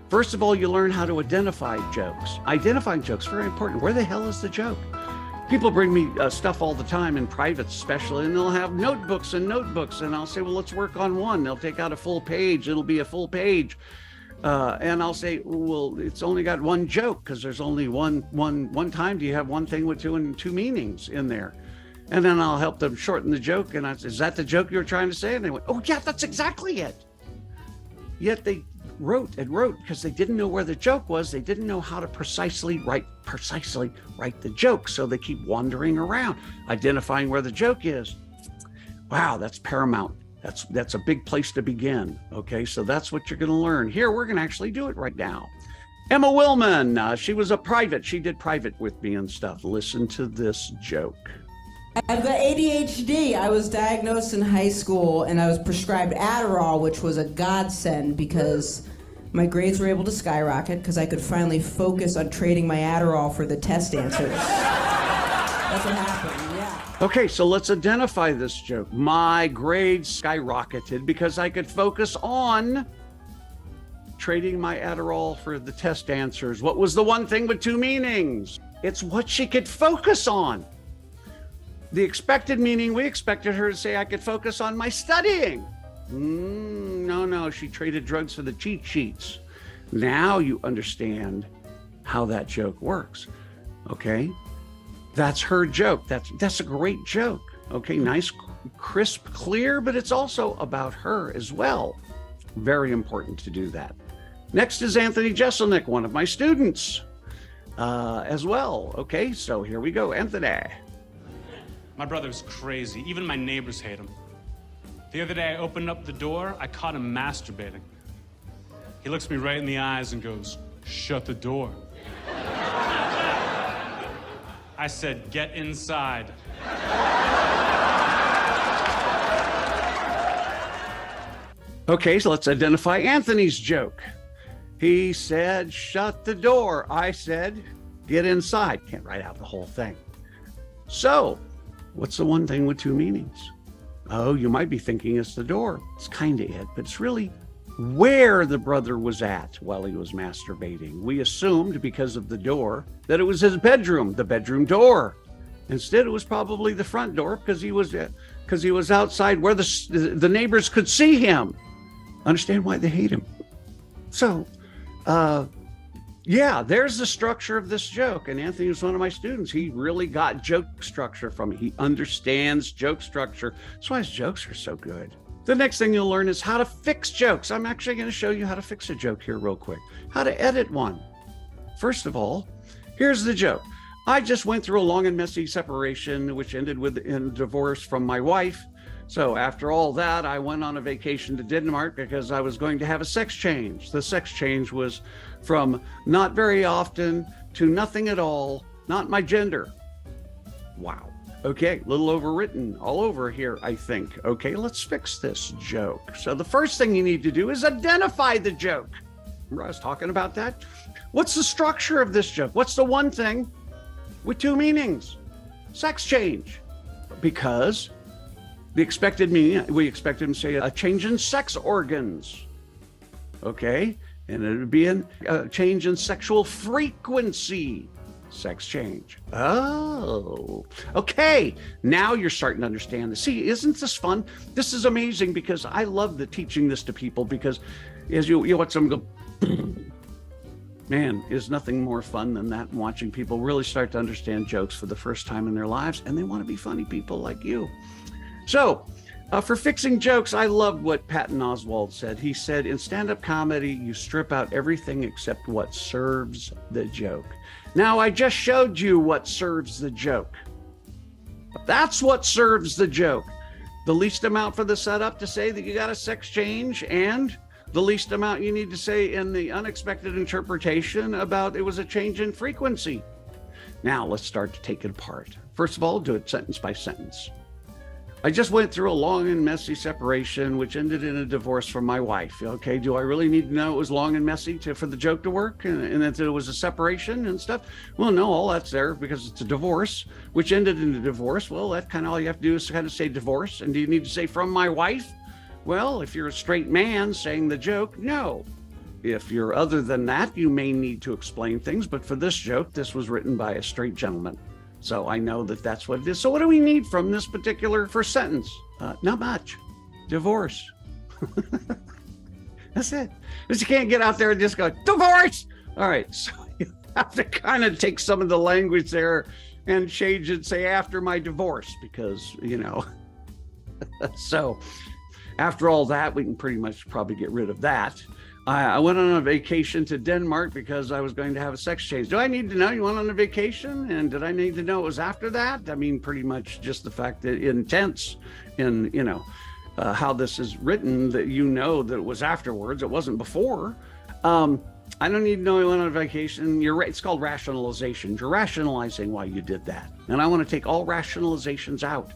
First of all, you learn how to identify jokes. Identifying jokes, very important. Where the hell is the joke? People bring me stuff all the time in private, especially, and they'll have notebooks and notebooks. And I'll say, well, let's work on one. They'll take out a full page. It'll be a full page. And I'll say, well, it's only got one joke because there's only one time do you have one thing with two meanings in there. And then I'll help them shorten the joke. And I say, is that the joke you were trying to say? And they went, oh, yeah, that's exactly it. Yet they wrote because they didn't know where the joke was. They didn't know how to precisely write the joke. So they keep wandering around, identifying where the joke is. Wow, that's paramount. That's a big place to begin. Okay, so that's what you're going to learn. Here, we're going to actually do it right now. Emma Willman, she was a private. She did private with me and stuff. Listen to this joke. I've got ADHD. I was diagnosed in high school and I was prescribed Adderall, which was a godsend because my grades were able to skyrocket because I could finally focus on trading my Adderall for the test answers. That's what happened, yeah. Okay, so let's identify this joke. My grades skyrocketed because I could focus on trading my Adderall for the test answers. What was the one thing with two meanings? It's what she could focus on. The expected meaning, we expected her to say, I could focus on my studying. No, she traded drugs for the cheat sheets. Now you understand how that joke works, okay? That's her joke. That's a great joke, okay? Nice, crisp, clear, but it's also about her as well. Very important to do that. Next is Anthony Jeselnik, one of my students as well. Okay, so here we go, Anthony. My brother's crazy. Even my neighbors hate him. The other day, I opened up the door. I caught him masturbating. He looks me right in the eyes and goes, "Shut the door." I said, "Get inside." Okay, so let's identify Anthony's joke. He said, "Shut the door." I said, "Get inside." Can't write out the whole thing. So, what's the one thing with two meanings? Oh, you might be thinking it's the door. It's kind of it, but it's really where the brother was at while he was masturbating. We assumed because of the door that it was his bedroom, the bedroom door. Instead, it was probably the front door because he was outside where the neighbors could see him. Understand why they hate him. So, yeah, there's the structure of this joke. And Anthony was one of my students. He really got joke structure from it. He understands joke structure. That's why his jokes are so good. The next thing you'll learn is how to fix jokes. I'm actually going to show you how to fix a joke here real quick. How to edit one. First of all, here's the joke. I just went through a long and messy separation, which ended in divorce from my wife. So after all that, I went on a vacation to Denmark because I was going to have a sex change. The sex change was from not very often to nothing at all, not my gender. Wow. Okay, a little overwritten all over here, I think. Okay, let's fix this joke. So the first thing you need to do is identify the joke. Remember I was talking about that? What's the structure of this joke? What's the one thing with two meanings? Sex change. Because the expected meaning, we expect him to say a change in sex organs. Okay, and it would be a change in sexual frequency. Sex change. Oh, okay. Now you're starting to understand this. See, isn't this fun? This is amazing because I love teaching this to people because as you watch them go, man, is nothing more fun than that, watching people really start to understand jokes for the first time in their lives, and they want to be funny people like you. So, for fixing jokes, I loved what Patton Oswalt said. He said, in stand-up comedy, you strip out everything except what serves the joke. Now, I just showed you what serves the joke. That's what serves the joke. The least amount for the setup to say that you got a sex change, and the least amount you need to say in the unexpected interpretation about it was a change in frequency. Now, let's start to take it apart. First of all, do it sentence by sentence. I just went through a long and messy separation, which ended in a divorce from my wife. Okay, do I really need to know it was long and messy for the joke to work and that it was a separation and stuff? Well, no, all that's there because it's a divorce, which ended in a divorce. Well, that kind of all you have to do is kind of say divorce. And do you need to say from my wife? Well, if you're a straight man saying the joke, no. If you're other than that, you may need to explain things. But for this joke, this was written by a straight gentleman. So I know that that's what it is. So what do we need from this particular first sentence? Not much. Divorce. That's it. Because you can't get out there and just go, divorce. All right. So you have to kind of take some of the language there and change it, say after my divorce, because, so after all that, we can pretty much probably get rid of that. I went on a vacation to Denmark because I was going to have a sex change. Do I need to know you went on a vacation? And did I need to know it was after that? I mean, pretty much just the fact that in tense, in, how this is written, that that it was afterwards. It wasn't before. I don't need to know you went on a vacation. You're right. It's called rationalization. You're rationalizing why you did that. And I want to take all rationalizations out.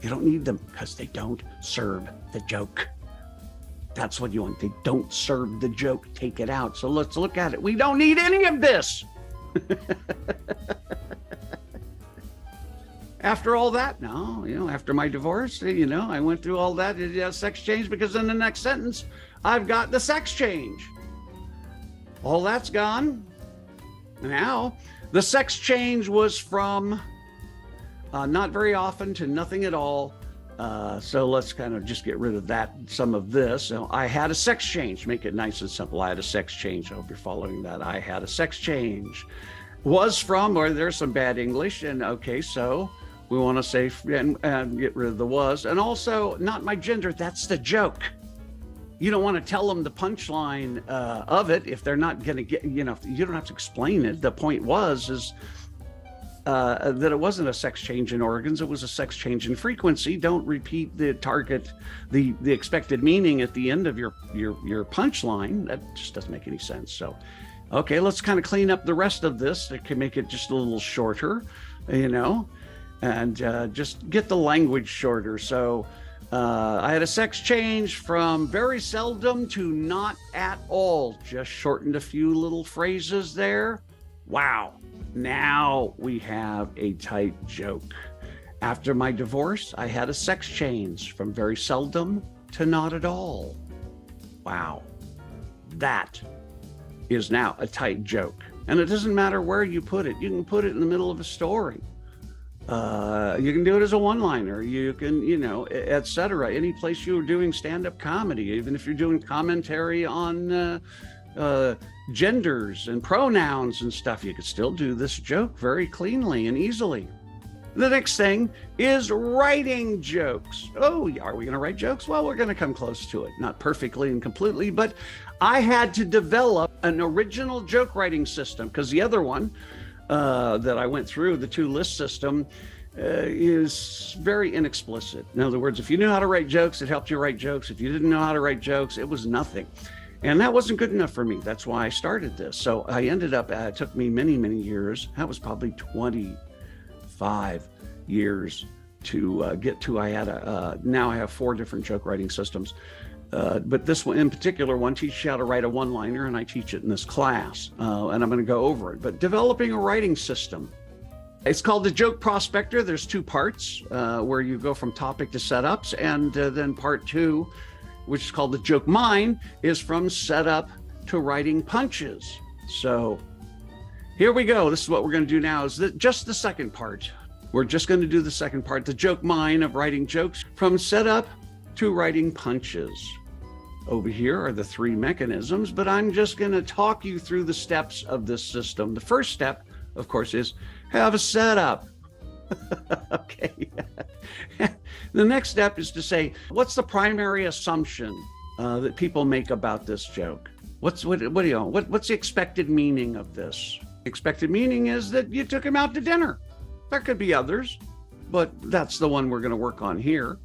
You don't need them because they don't serve the joke. That's what you want. They don't serve the joke. Take it out. So let's look at it. We don't need any of this. After all that, no, after my divorce, I went through all that sex change, because in the next sentence, I've got the sex change. All that's gone. Now, the sex change was from not very often to nothing at all. So let's kind of just get rid of that, some of this. So I had a sex change, make it nice and simple. I had a sex change. I hope you're following that. I had a sex change. Was from, or there's some bad English. And okay, so we want to say, and get rid of the was. And also not my gender. That's the joke. You don't want to tell them the punchline of it if they're not going to get, you don't have to explain it. The point is that it wasn't a sex change in organs, it was a sex change in frequency. Don't repeat the target, the expected meaning at the end of your punchline. That just doesn't make any sense. So, okay, let's kind of clean up the rest of this. It can make it just a little shorter, and just get the language shorter. So I had a sex change from very seldom to not at all. Just shortened a few little phrases there. Wow. Now we have a tight joke. After my divorce, I had a sex change from very seldom to not at all. Wow. That is now a tight joke. And it doesn't matter where you put it. You can put it in the middle of a story. You can do it as a one-liner. You can, etc. Any place you're doing stand-up comedy, even if you're doing commentary on genders and pronouns and stuff, you could still do this joke very cleanly and easily. The next thing is writing jokes. Oh, are we going to write jokes? Well, we're going to come close to it. Not perfectly and completely, but I had to develop an original joke writing system, because the other one that I went through, the two-list system, is very inexplicit. In other words, if you knew how to write jokes, it helped you write jokes. If you didn't know how to write jokes, it was nothing. And that wasn't good enough for me. That's why I started this. So I ended up, it took me many, many years. That was probably 25 years to get to. I had now I have 4 different joke writing systems. But this one in particular, one teaches you how to write a one-liner, and I teach it in this class. And I'm going to go over it. But developing a writing system. It's called the Joke Prospector. There's 2 parts where you go from topic to setups. And then part 2, which is called the Joke Mine, is from setup to writing punches. So here we go. This is what we're going to do now, is just the second part. We're just going to do the second part, the Joke Mine of writing jokes from setup to writing punches. Over here are the 3 mechanisms, but I'm just going to talk you through the steps of this system. The first step, of course, is have a setup. Okay. The next step is to say, what's the primary assumption that people make about this joke? What's the expected meaning of this? Expected meaning is that you took him out to dinner. There could be others, but that's the one we're going to work on here.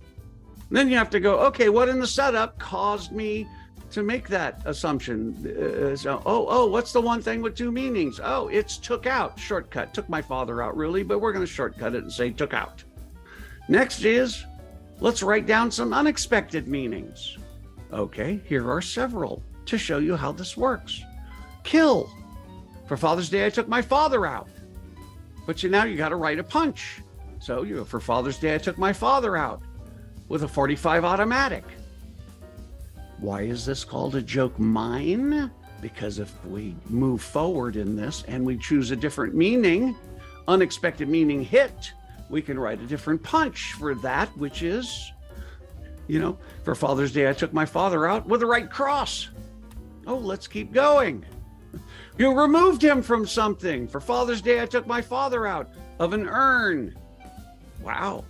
Then you have to go, okay, what in the setup caused me to make that assumption? What's the one thing with 2 meanings? Oh, it's took out, shortcut. Took my father out, really, but we're going to shortcut it and say took out. Next is, let's write down some unexpected meanings. Okay, here are several to show you how this works. Kill. For Father's Day, I took my father out. But now you got to write a punch. So for Father's Day, I took my father out with a .45 automatic. Why is this called a joke mine? Because if we move forward in this and we choose a different meaning, unexpected meaning hit, we can write a different punch for that, which is, for Father's Day, I took my father out with a right cross. Oh, let's keep going. You removed him from something. For Father's Day, I took my father out of an urn. Wow.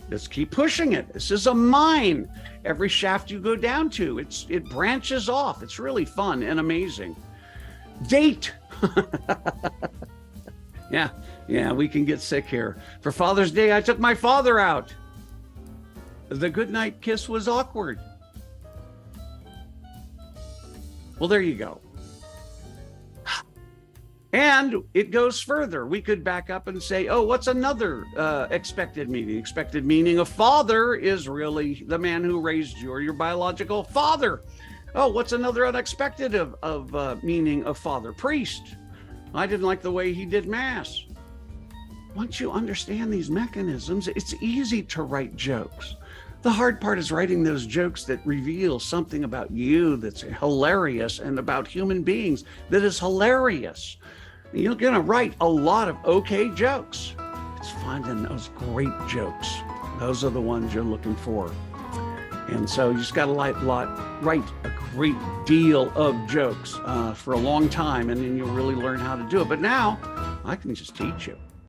Let's keep pushing it. This is a mine. Every shaft you go down to, it branches off. It's really fun and amazing. Date. Yeah, we can get sick here. For Father's Day, I took my father out. The goodnight kiss was awkward. Well, there you go. And it goes further. We could back up and say, oh, what's another expected meaning? Expected meaning of father is really the man who raised you, or your biological father. Oh, what's another unexpected of meaning of father? Priest. I didn't like the way he did mass. Once you understand these mechanisms, it's easy to write jokes. The hard part is writing those jokes that reveal something about you that's hilarious, and about human beings that is hilarious. You're going to write a lot of okay jokes. It's finding those great jokes. Those are the ones you're looking for. And so you just got to write a great deal of jokes for a long time, and then you'll really learn how to do it. But now I can just teach you.